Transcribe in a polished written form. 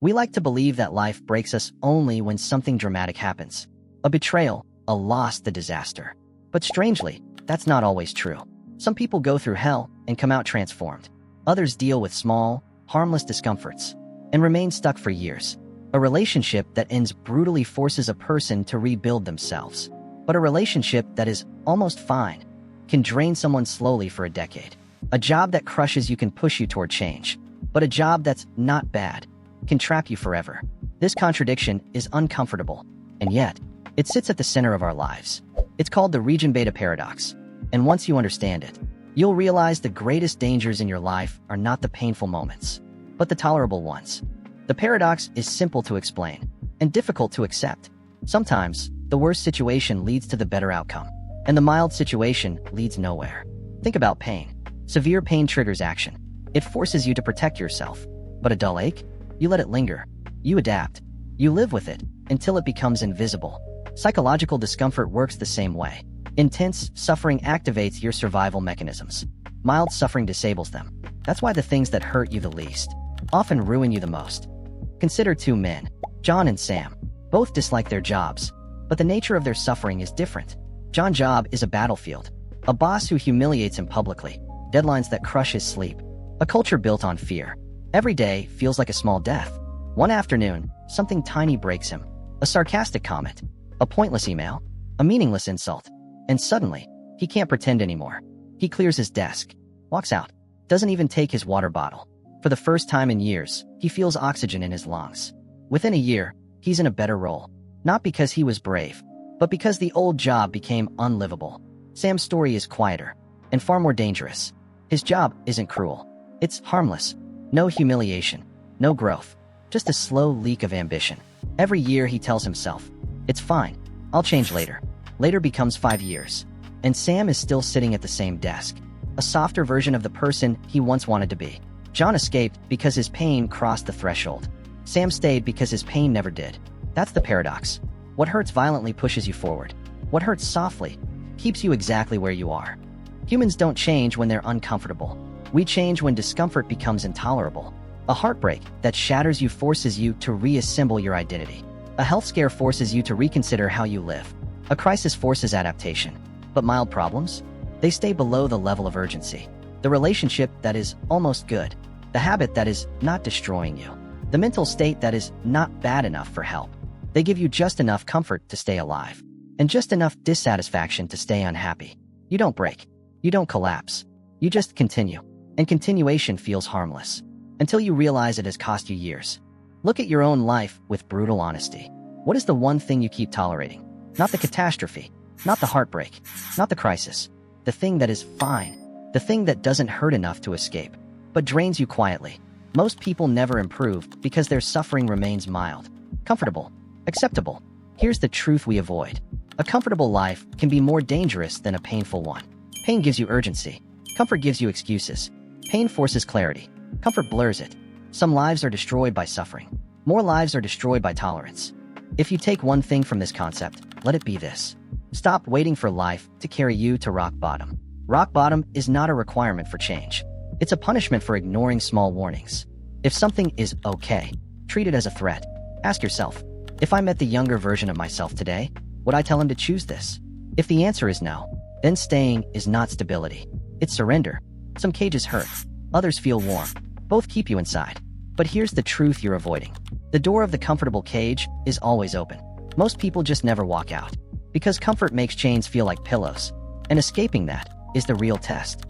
We like to believe that life breaks us only when something dramatic happens. A betrayal, a loss, a disaster. But strangely, that's not always true. Some people go through hell and come out transformed. Others deal with small, harmless discomforts and remain stuck for years. A relationship that ends brutally forces a person to rebuild themselves. But a relationship that is almost fine can drain someone slowly for a decade. A job that crushes you can push you toward change. But a job that's not bad can trap you forever. This contradiction is uncomfortable, and yet, it sits at the center of our lives. It's called the region beta paradox. And once you understand it, you'll realize the greatest dangers in your life are not the painful moments, but the tolerable ones. The paradox is simple to explain and difficult to accept. Sometimes, the worst situation leads to the better outcome, and the mild situation leads nowhere. Think about pain. Severe pain triggers action. It forces you to protect yourself. But a dull ache? You let it linger. You adapt. You live with it until it becomes invisible. Psychological discomfort works the same way. Intense suffering activates your survival mechanisms. Mild suffering disables them. That's why the things that hurt you the least often ruin you the most. Consider two men, John and Sam. Both dislike their jobs, but the nature of their suffering is different. John's job is a battlefield. A boss who humiliates him publicly. Deadlines that crush his sleep. A culture built on fear. Every day feels like a small death. One afternoon, something tiny breaks him. A sarcastic comment. A pointless email. A meaningless insult. And suddenly, he can't pretend anymore. He clears his desk. Walks out. Doesn't even take his water bottle. For the first time in years, he feels oxygen in his lungs. Within a year, he's in a better role. Not because he was brave, but because the old job became unlivable. Sam's story is quieter and far more dangerous. His job isn't cruel. It's harmless. No humiliation. No growth. Just a slow leak of ambition. Every year he tells himself, "It's fine. I'll change later." Later becomes 5 years. And Sam is still sitting at the same desk. A softer version of the person he once wanted to be. John escaped because his pain crossed the threshold. Sam stayed because his pain never did. That's the paradox. What hurts violently pushes you forward. What hurts softly keeps you exactly where you are. Humans don't change when they're uncomfortable. We change when discomfort becomes intolerable. A heartbreak that shatters you forces you to reassemble your identity. A health scare forces you to reconsider how you live. A crisis forces adaptation. But mild problems? They stay below the level of urgency. The relationship that is almost good. The habit that is not destroying you. The mental state that is not bad enough for help. They give you just enough comfort to stay alive. And just enough dissatisfaction to stay unhappy. You don't break. You don't collapse. You just continue. And continuation feels harmless. Until you realize it has cost you years. Look at your own life with brutal honesty. What is the one thing you keep tolerating? Not the catastrophe. Not the heartbreak. Not the crisis. The thing that is fine. The thing that doesn't hurt enough to escape, but drains you quietly. Most people never improve because their suffering remains mild, comfortable, acceptable. Here's the truth we avoid. A comfortable life can be more dangerous than a painful one. Pain gives you urgency. Comfort gives you excuses. Pain forces clarity. Comfort blurs it. Some lives are destroyed by suffering. More lives are destroyed by tolerance. If you take one thing from this concept, let it be this. Stop waiting for life to carry you to rock bottom. Rock bottom is not a requirement for change. It's a punishment for ignoring small warnings. If something is okay, treat it as a threat. Ask yourself, if I met the younger version of myself today, would I tell him to choose this? If the answer is no, then staying is not stability. It's surrender. Some cages hurt. Others feel warm. Both keep you inside. But here's the truth you're avoiding. The door of the comfortable cage is always open. Most people just never walk out. Because comfort makes chains feel like pillows. And escaping that is the real test.